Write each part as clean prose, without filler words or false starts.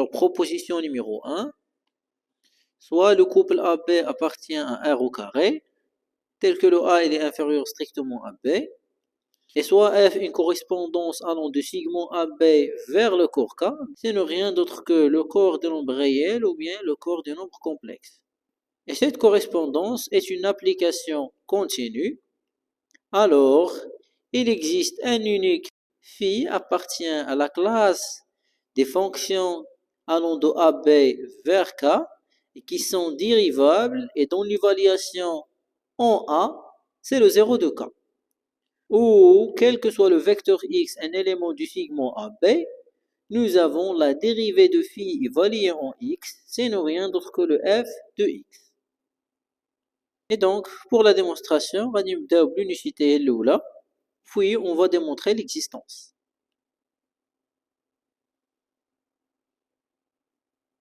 Alors, proposition numéro 1. Soit le couple AB appartient à R au carré, tel que le A il est inférieur strictement à B, et soit F une correspondance allant du segment AB vers le corps K, ce n'est rien d'autre que le corps des nombres réels ou bien le corps des nombres complexes. Et cette correspondance est une application continue. Alors, il existe un unique phi appartient à la classe des fonctions allant de AB vers K et qui sont dérivables et dont l'évaluation en A, c'est le 0 de K. Ou, quel que soit le vecteur X, un élément du segment AB, nous avons la dérivée de phi évaluée en X, c'est rien d'autre que le f de X. Et donc, pour la démonstration, on va l'unicité là, puis on va démontrer l'existence.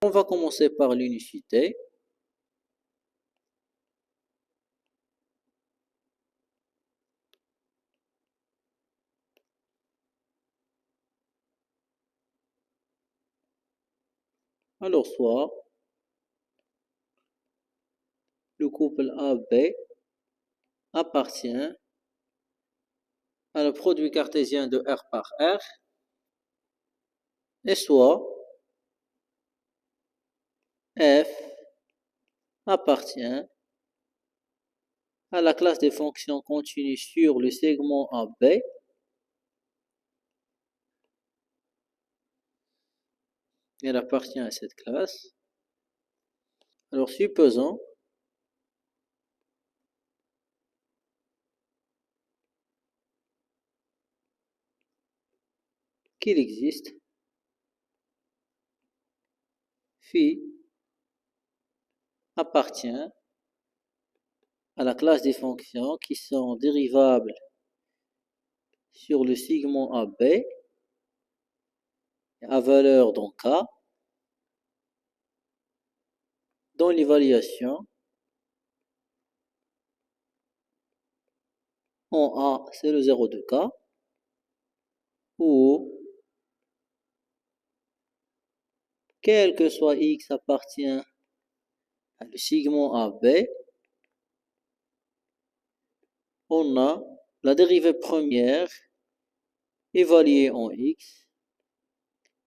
On va commencer par l'unicité. Alors, soit le couple AB appartient à le produit cartésien de R par R, et soit F appartient à la classe des fonctions continues sur le segment AB, elle appartient à cette classe. Alors, supposons qu'il existe phi appartient à la classe des fonctions qui sont dérivables sur le segment AB à valeur dans K, dont l'évaluation en A, c'est le 0 de K, ou quel que soit X appartient à le segment AB, on a la dérivée première évaluée en X,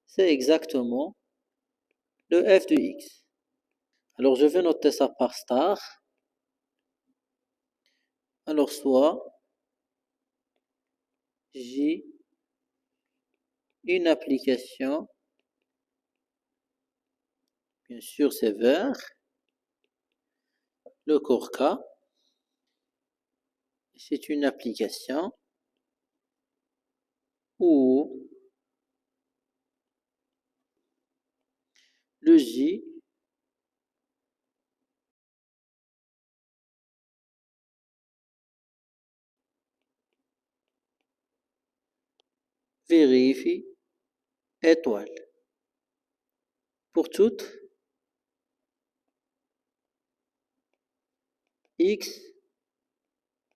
c'est exactement le f de X. Alors, je vais noter ça par star. Alors, soit J, une application, bien sûr c'est vers le corps K, c'est une application où le J vérifie étoile pour toute X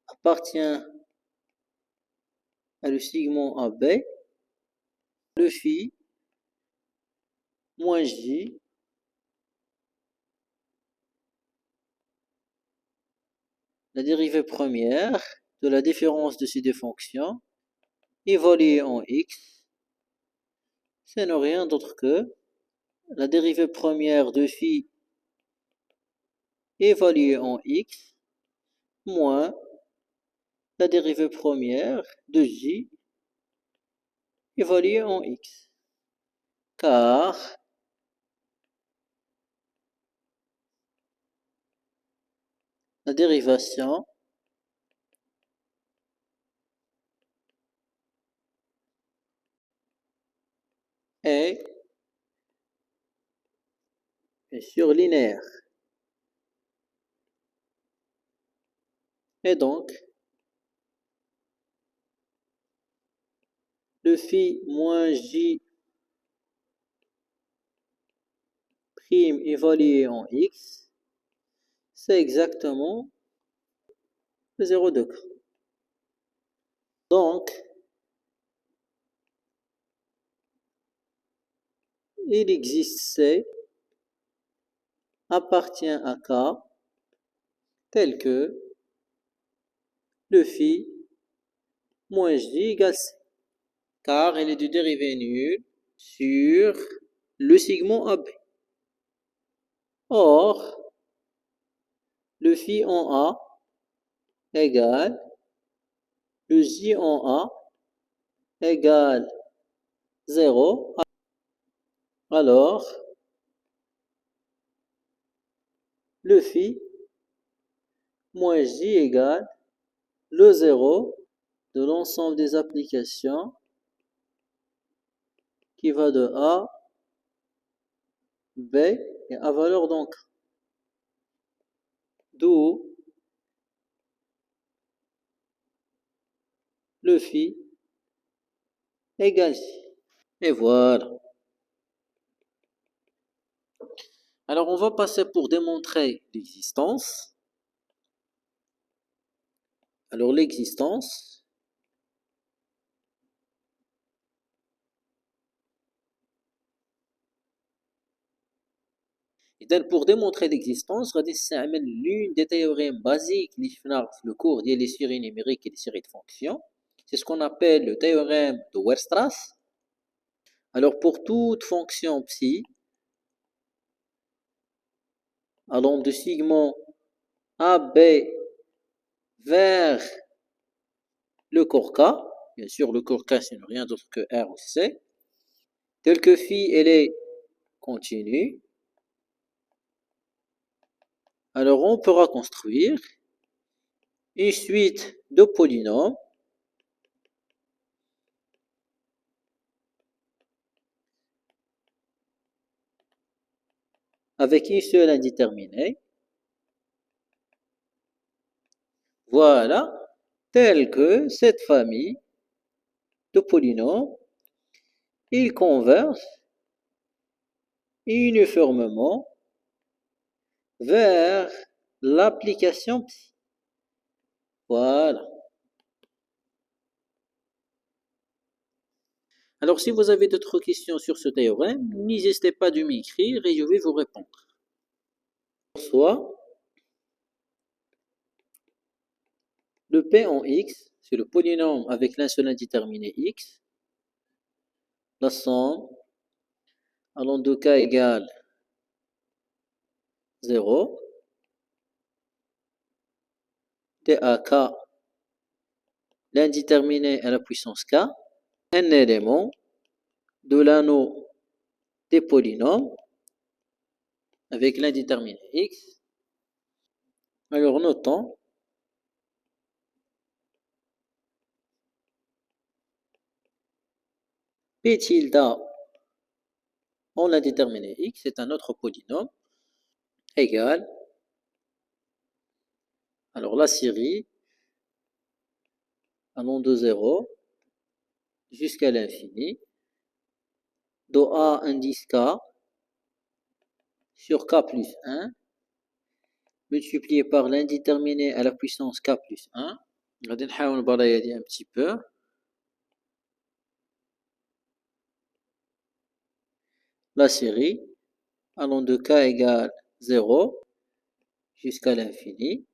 appartient à le segment AB, le phi moins J la dérivée première de la différence de ces deux fonctions évaluée en X, ce n'est rien d'autre que la dérivée première de phi évaluée en X moins la dérivée première de J évaluée en X. Car la dérivation est bien sûr linéaire. Et donc, le phi moins J prime évalué en X, c'est exactement le 0 degré. Donc, il existe C appartient à K tel que le phi moins J égale C, car elle est du dérivé nul sur le segment AB. Or, le phi en A égale le J en A égale 0. Alors, le phi moins J égale le 0 de l'ensemble des applications qui va de A, B et à valeur donc. D'où le phi égale J. Et voilà. Alors, on va passer pour démontrer l'existence. Alors, l'existence. Pour démontrer l'existence, غادي نستعمل l'une des théorèmes basiques اللي شفناها في le cours ديال les séries numériques et les séries de fonctions. C'est ce qu'on appelle le théorème de Weierstrass. Alors, pour toute fonction psi allant de segment AB vers le corps K, bien sûr le corps K c'est rien d'autre que R ou C, tel que phi elle est continue, alors on pourra construire une suite de polynômes avec une seule indéterminée. Voilà, telle que cette famille de polynômes, ils convergent uniformément vers l'application psi. Voilà. Alors, si vous avez d'autres questions sur ce théorème, n'hésitez pas de m'écrire et je vais vous répondre. Soit le P en X, c'est le polynôme avec l'un seul indéterminé X. La somme allant de K égale 0. T à K, l'indéterminé à la puissance K, un élément de l'anneau des polynômes avec l'indéterminé X. Alors, notons P tilde en l'indéterminé X, c'est un autre polynôme, égale, alors la série allant de 0 jusqu'à l'infini, de A indice K sur K plus 1, multiplié par l'indéterminé à la puissance K plus 1. غادي نحاول نبلايا دي un petit peu. La série allant de K égale 0 jusqu'à l'infini,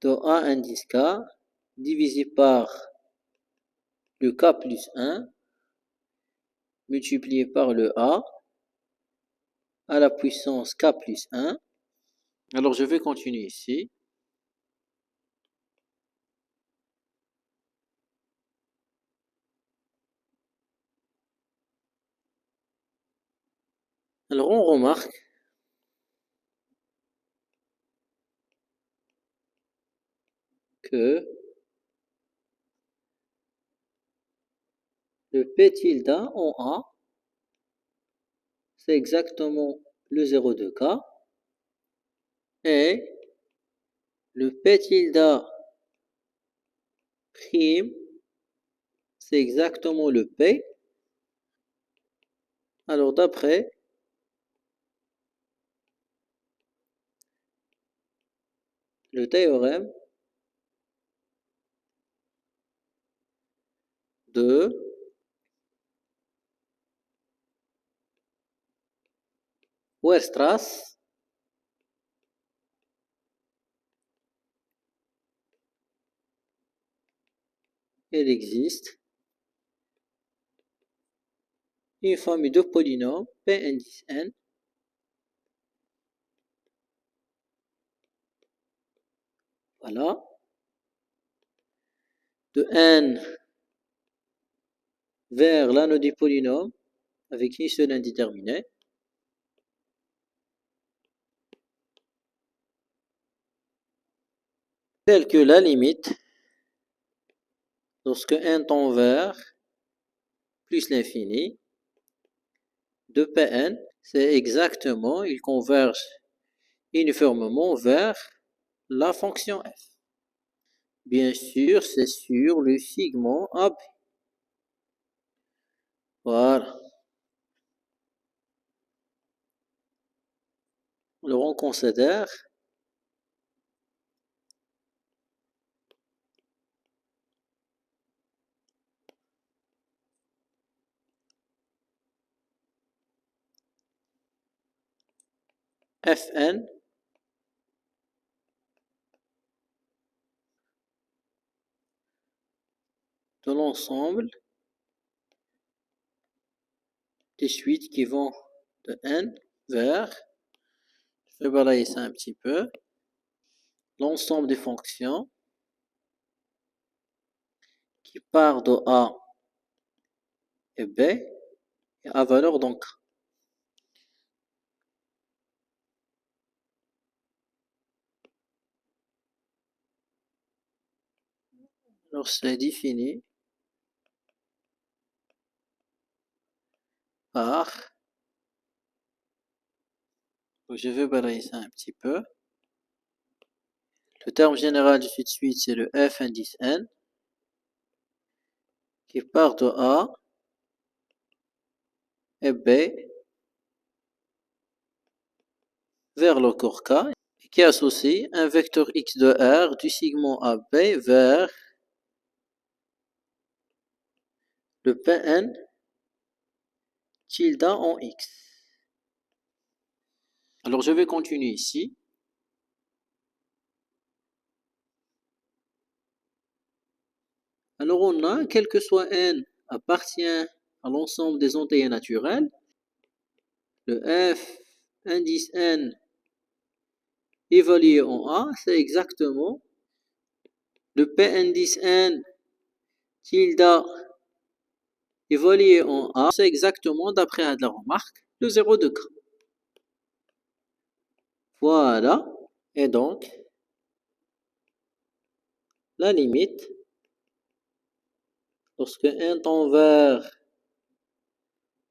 de A indice K divisé par le K plus 1 multiplié par le A à la puissance K plus 1. Alors je vais continuer ici. Alors on remarque que le P tilde en A, c'est exactement le 0 de K, et le P tilde prime, c'est exactement le P. Alors d'après le théorème de Weierstrass, il existe une famille de polynômes P indice n voilà, de n vers l'anneau du polynôme avec une seule indéterminée. Telle que la limite, lorsque n tend vers plus l'infini, de Pn, c'est exactement, il converge uniformément vers la fonction f. Bien sûr, c'est sur le segment AB. Voilà. Alors on considère Fn de l'ensemble des suites qui vont de n vers, je vais balayer ça un petit peu, l'ensemble des fonctions qui part de A et B et à valeur donc. Alors c'est défini par, je vais balayer ça un petit peu. Le terme général de cette suite, c'est le f indice n qui part de A et B vers le corps K et qui associe un vecteur x de R du segment AB vers le Pn tilde en x. Alors je vais continuer ici. Alors on a, quel que soit n appartient à l'ensemble des entiers naturels, le f indice n évalué en A, c'est exactement le p indice n tilde évalué en A, c'est exactement, d'après la remarque, le 0 de K. Voilà. Et donc, la limite, lorsque n tend vers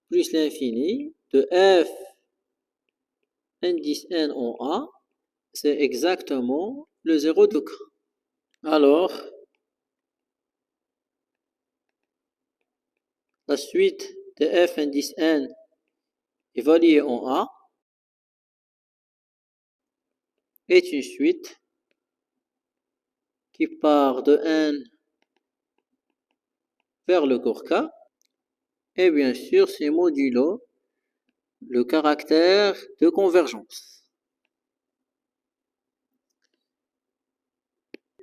plus l'infini, de f indice n en A, c'est exactement le 0 de K. Alors, la suite de f indice n évaluée en A est une suite qui part de n vers le corps K, et bien sûr, c'est modulo le caractère de convergence.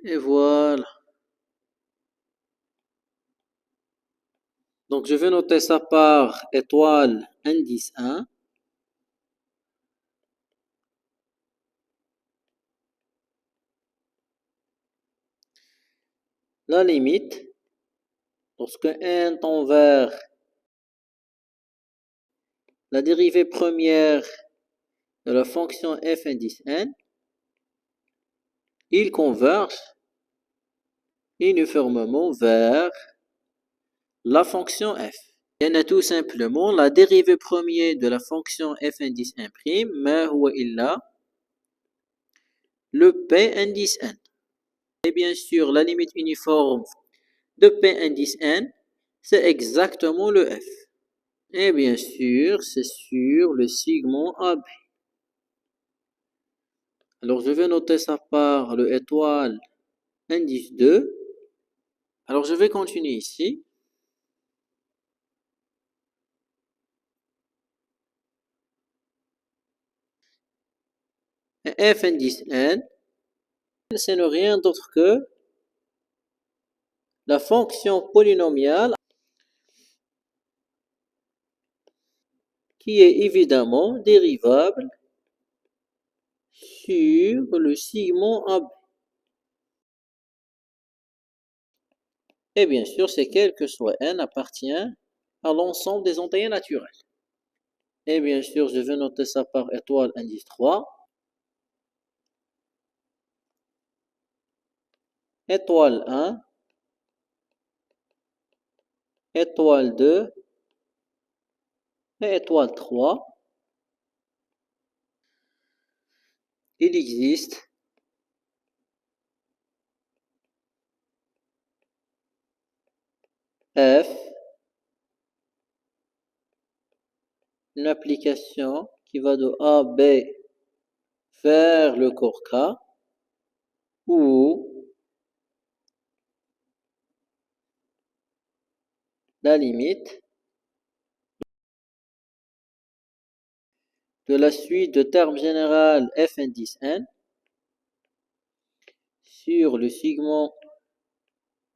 Et voilà. Donc, je vais noter ça par étoile indice 1. La limite, lorsque n tend vers la dérivée première de la fonction f indice n, il converge uniformément vers la fonction f. Il y en a tout simplement la dérivée première de la fonction f indice 1', mais où il a le p indice n. Et bien sûr, la limite uniforme de p indice n, c'est exactement le f. Et bien sûr, c'est sur le segment AB. Alors, je vais noter ça par le étoile indice 2. Alors, je vais continuer ici. Et f indice n, ce n'est rien d'autre que la fonction polynomiale qui est évidemment dérivable sur le segment AB. Et bien sûr, c'est quel que soit n appartient à l'ensemble des entiers naturels. Et bien sûr, je vais noter ça par étoile indice 3. Étoile 1, étoile 2 et étoile 3. Il existe F, une application qui va de A, B vers le corps K, où la limite de la suite de termes général f indice n sur le segment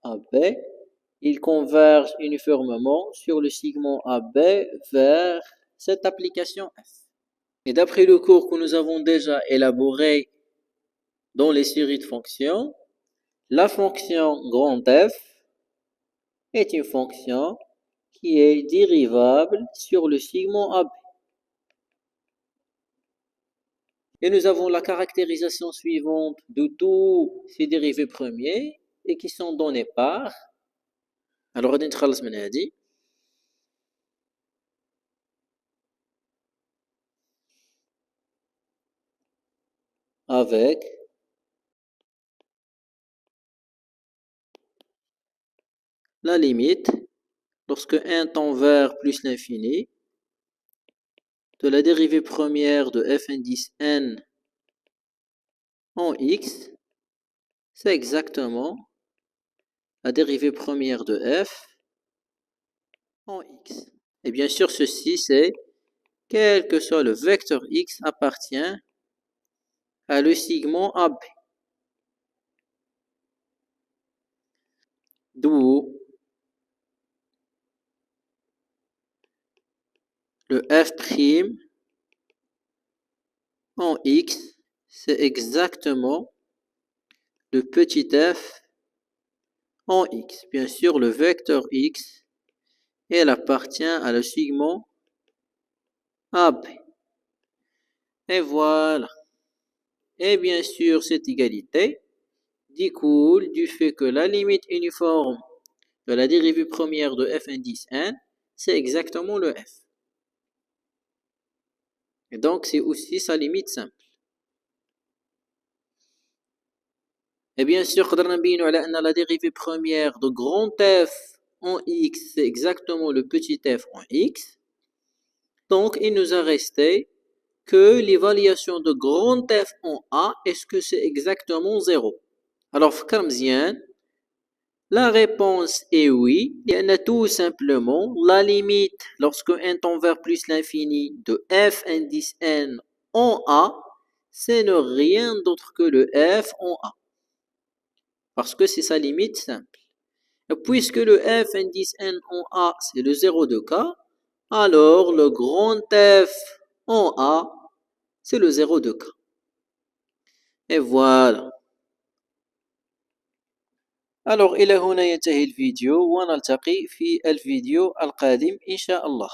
AB, ils convergent uniformément sur le segment AB vers cette application f. Et d'après le cours que nous avons déjà élaboré dans les séries de fonctions, la fonction grand F est une fonction qui est dérivable sur le segment AB. Et nous avons la caractérisation suivante de tous ces dérivés premiers et qui sont donnés par. Alors, غادي نتخلص من هذه. Avec la limite, lorsque n tend vers plus l'infini, de la dérivée première de f indice n en x, c'est exactement la dérivée première de f en x. Et bien sûr, ceci, c'est quel que soit le vecteur x appartient à le segment AB. D'où le f' en x, c'est exactement le petit f en x. Bien sûr, le vecteur x, elle appartient à le segment AB. Et voilà. Et bien sûr, cette égalité découle du fait que la limite uniforme de la dérivée première de f indice n, c'est exactement le f. Et donc, c'est aussi sa limite simple. Et bien sûr, قدرنا نبينوا على أن la dérivée première de grand f en x, c'est exactement le petit f en x. Donc, il nous a resté que l'évaluation de grand f en a, est-ce que c'est exactement 0? Alors, فكر مزيان. La réponse est oui. Il y a tout simplement la limite lorsque n tend vers plus l'infini de f indice n en a, c'est ne rien d'autre que le f en a. Parce que c'est sa limite simple. Et puisque le f indice n en a, c'est le 0 de k, alors le grand f en a, c'est le 0 de k. Et voilà. Alors إلى هنا ينتهي الفيديو ونلتقي في الفيديو القادم إن شاء الله.